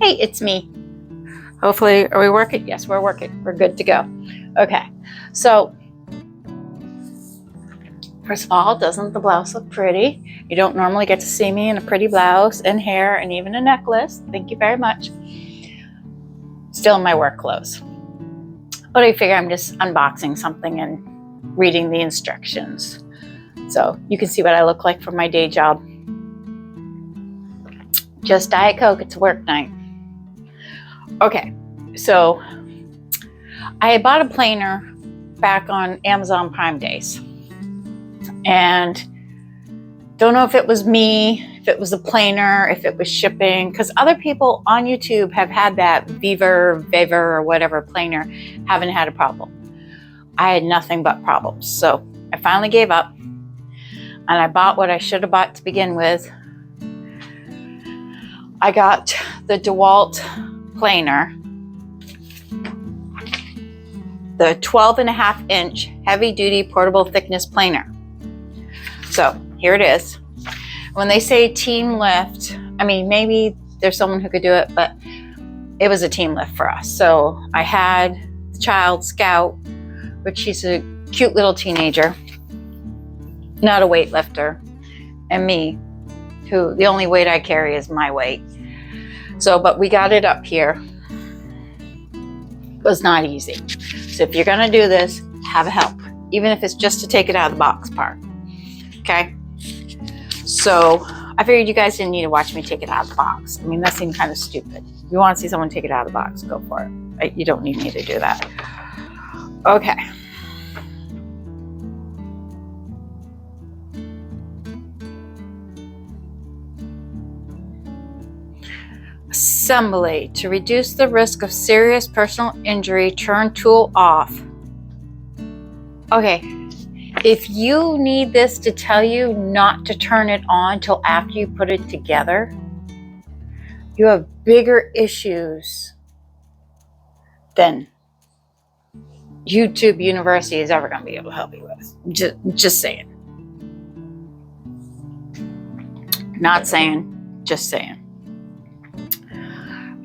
Hey, it's me. Hopefully, are we working? Yes, we're working. We're good to go. Okay, so first of all, doesn't the blouse look pretty? You don't normally get to see me in a pretty blouse and hair and even a necklace. Thank you very much. Still in my work clothes. But I figure I'm just unboxing something and reading the instructions. So you can see what I look like for my day job. Just Diet Coke, it's work night. Okay, so I had bought a planer back on Amazon Prime Days. And don't know if it was me, if it was the planer, if it was shipping, because other people on YouTube have had that vevor, or whatever planer, haven't had a problem. I had nothing but problems. So I finally gave up and I bought what I should have bought to begin with. I got the Dewalt planer, the 12.5-inch heavy-duty portable thickness planer. So here it is. When they say team lift, I mean, maybe there's someone who could do it, but it was a team lift for us. So I had the child Scout, which she's a cute little teenager, not a weightlifter, and me, who the only weight I carry is my weight. So, but we got it up here. It was not easy. So if you're gonna do this, have help, even if it's just to take it out of the box part. Okay? So I figured you guys didn't need to watch me take it out of the box. I mean, that seemed kind of stupid. If you want to see someone take it out of the box, go for it. You don't need me to do that. Okay. Assembly. To reduce the risk of serious personal injury, turn tool off. Okay. If you need this to tell you not to turn it on till after you put it together, you have bigger issues than YouTube University is ever going to be able to help you with. Just saying. Not saying, just saying.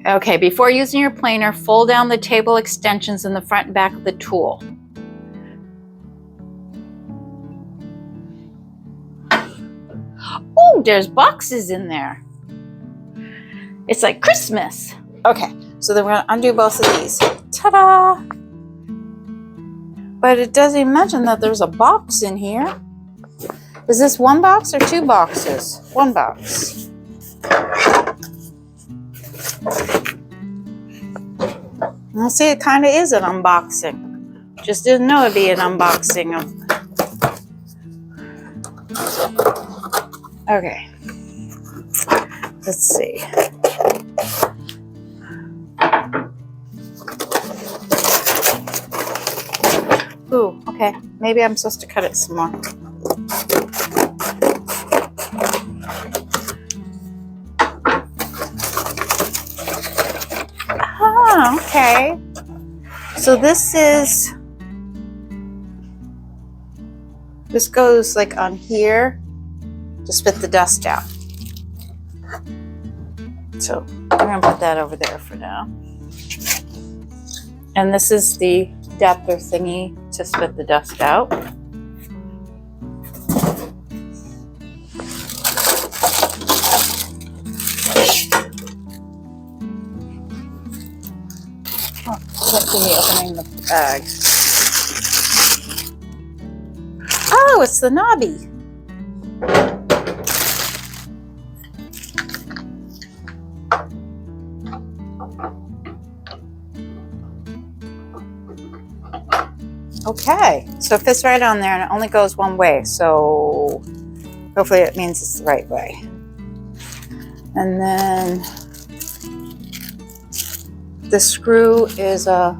Okay, before using your planer, fold down the table extensions in the front and back of the tool. Oh, there's boxes in there. It's like Christmas. Okay, so then we're gonna undo both of these. Ta-da! But it doesn't mention that there's a box in here. Is this one box or two boxes? One box. Well, see, it kind of is an unboxing. Just didn't know it'd be an unboxing of. Okay. Let's see. Ooh, okay. Maybe I'm supposed to cut it some more. Oh, okay. So this goes like on here to spit the dust out. So I'm gonna put that over there for now. And this is the adapter thingy to spit the dust out. Look at me opening the bag. Oh, it's the knobby. Okay, so it fits right on there and it only goes one way, so hopefully it means it's the right way. And then the screw is a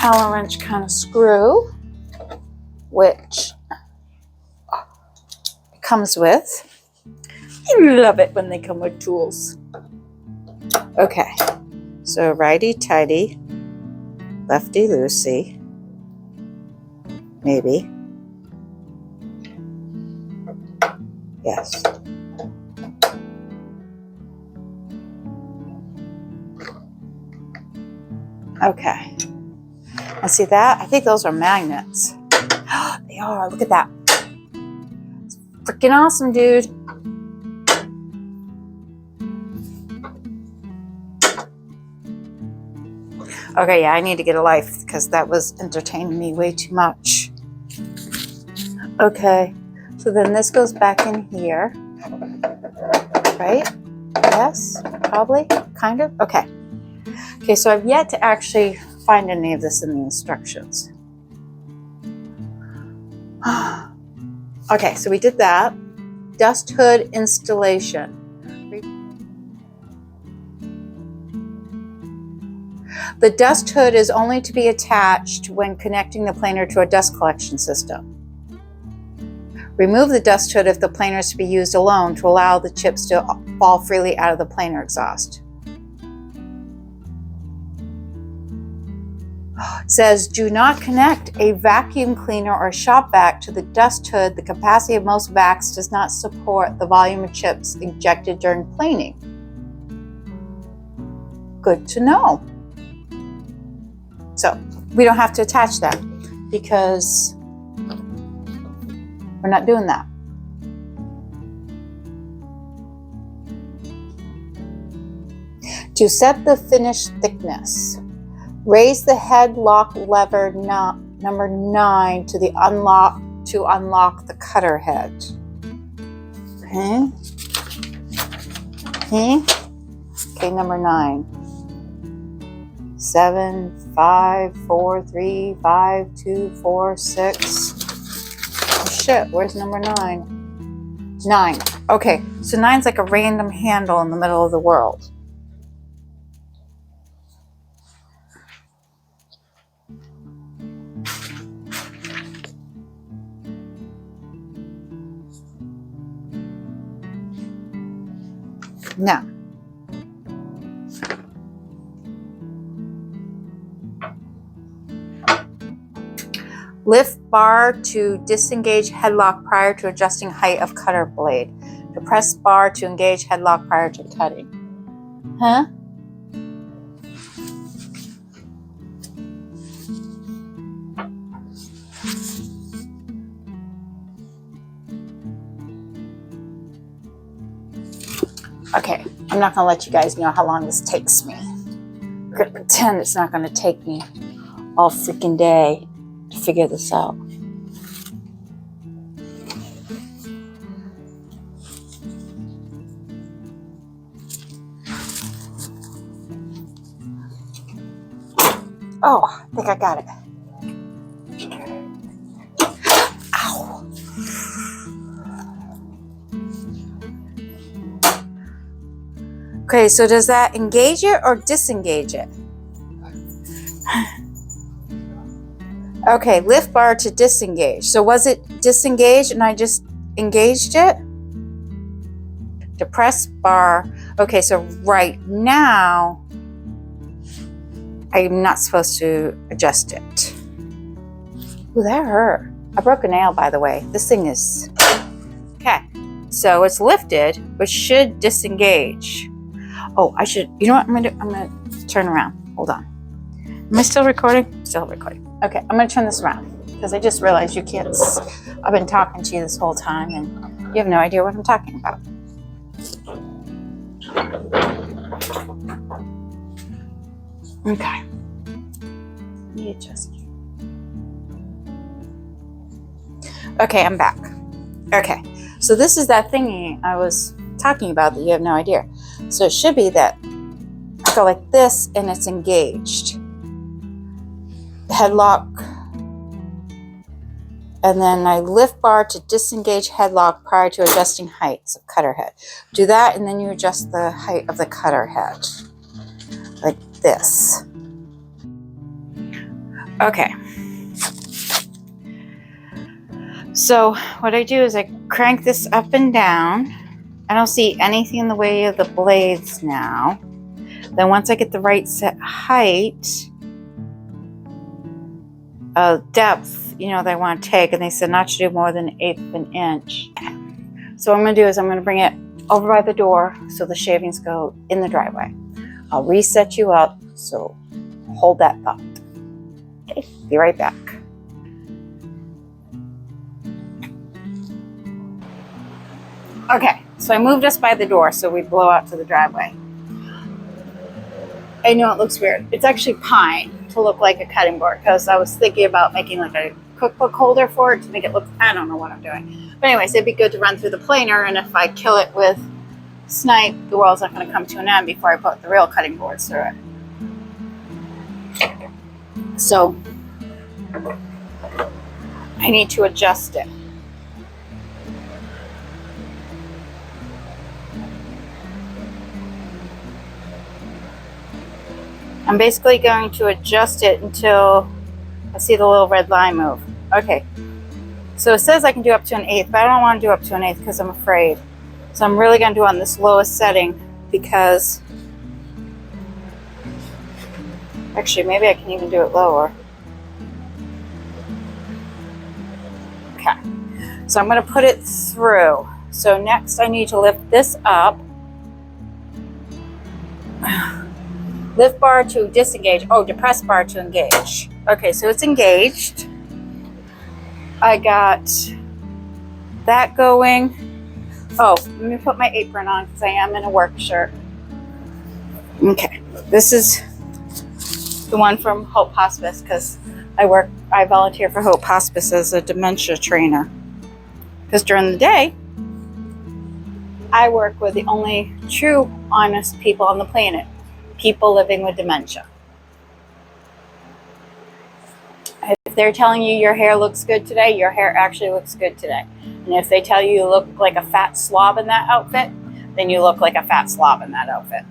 Allen wrench kind of screw, which it comes with. I love it when they come with tools. Okay, so righty-tighty, lefty-loosey, maybe. Yes. Okay. And see that? I think those are magnets. They are. Look at that. It's freaking awesome, dude. Okay, yeah, I need to get a life because that was entertaining me way too much. Okay, so then this goes back in here, right? Yes, probably, kind of. Okay. Okay, so I've yet to actually find any of this in the instructions. Okay, so we did that. Dust hood installation. The dust hood is only to be attached when connecting the planer to a dust collection system. Remove the dust hood if the planer is to be used alone to allow the chips to fall freely out of the planer exhaust. It says, do not connect a vacuum cleaner or shop vac to the dust hood. The capacity of most vacs does not support the volume of chips ejected during planing. Good to know. So we don't have to attach that because we're not doing that. To set the finish thickness, raise the head lock lever number 9 to the unlock the cutter head. Okay, number 9. 7, 5, 4, 3, 5, 2, 4, 6. Oh shit, where's number 9? 9. Okay, so 9's like a random handle in the middle of the world. Now, lift bar to disengage headlock prior to adjusting height of cutter blade. Depress bar to engage headlock prior to cutting. Huh? Okay, I'm not gonna let you guys know how long this takes me. We're gonna pretend it's not gonna take me all freaking day to figure this out. Oh, I think I got it. Ow. Okay, so does that engage it or disengage it? Okay, lift bar to disengage. So was it disengaged and I just engaged it? Depress bar. Okay, so right now, I'm not supposed to adjust it. Ooh, that hurt. I broke a nail, by the way. This thing is... Okay, so it's lifted, but should disengage. Oh, I should... You know what I'm going to do? I'm going to turn around. Hold on. Am I still recording? Still recording. Okay, I'm going to turn this around because I just realized you can't... I've been talking to you this whole time and you have no idea what I'm talking about. Okay. Let me adjust you. Okay, I'm back. Okay, so this is that thingy I was talking about that you have no idea. So it should be that I go like this and it's engaged. Headlock. And then I lift bar to disengage headlock prior to adjusting heights of cutter head. Do that and then you adjust the height of the cutter head. Like this. Okay. So what I do is I crank this up and down. I don't see anything in the way of the blades now. Then once I get the right set height, depth, you know, that I want to take, and they said not to do more than 1/8 of an inch. So what I'm going to do is I'm going to bring it over by the door so the shavings go in the driveway. I'll reset you up. So hold that thought. Okay, be right back. Okay, so I moved us by the door so we blow out to the driveway. I know it looks weird. It's actually pine to look like a cutting board because I was thinking about making like a cookbook holder for it to make it look, I don't know what I'm doing. But anyways, it'd be good to run through the planer, and if I kill it with snipe, the world's not going to come to an end before I put the real cutting boards through it. So I need to adjust it. I'm basically going to adjust it until I see the little red line move. Okay, so it says I can do up to an eighth, but I don't want to do up to an eighth because I'm afraid. So I'm really going to do on this lowest setting because actually maybe I can even do it lower. Okay, so I'm going to put it through. So next I need to lift this up. Lift bar to disengage. Oh, depress bar to engage. Okay, so it's engaged. I got that going. Oh, let me put my apron on because I am in a work shirt. Okay, this is the one from Hope Hospice because I volunteer for Hope Hospice as a dementia trainer. Because during the day, I work with the only true, honest people on the planet. People living with dementia. If they're telling you your hair looks good today, your hair actually looks good today. And if they tell you look like a fat slob in that outfit, then you look like a fat slob in that outfit.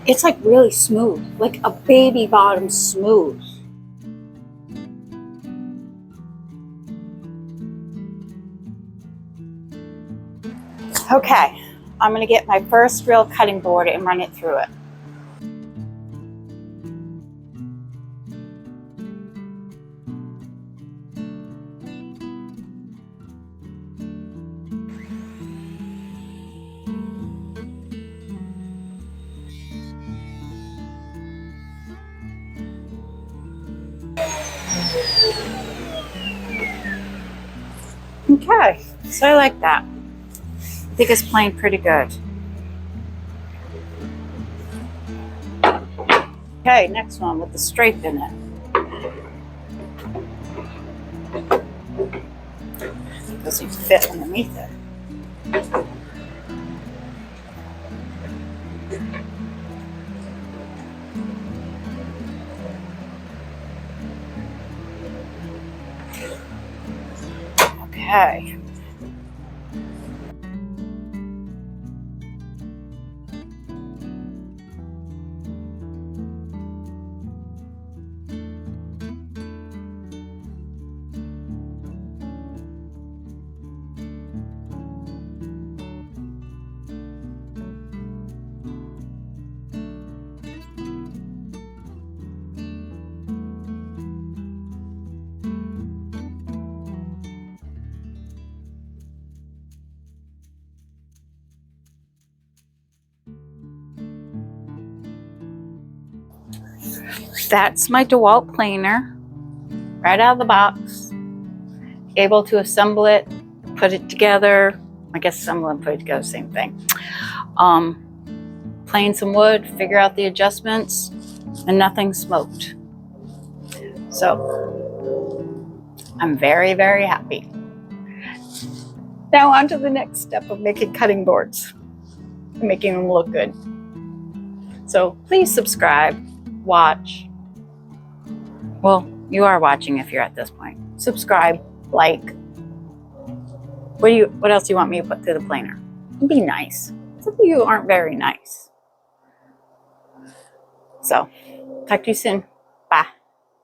It's like really smooth, like a baby bottom smooth. Okay, I'm gonna get my first real cutting board and run it through it. Okay, so I like that. I think it's playing pretty good. Okay, next one with the stripe in it. It doesn't fit underneath it. Okay. That's my Dewalt planer, right out of the box. Able to assemble it, put it together. I guess assemble and put it together, same thing. Plane some wood, figure out the adjustments, and nothing smoked. So I'm very, very happy. Now on to the next step of making cutting boards and making them look good. So please subscribe, watch. Well, you are watching if you're at this point. Subscribe, like. What else do you want me to put through the planer? Be nice. Some of you aren't very nice. So, talk to you soon. Bye.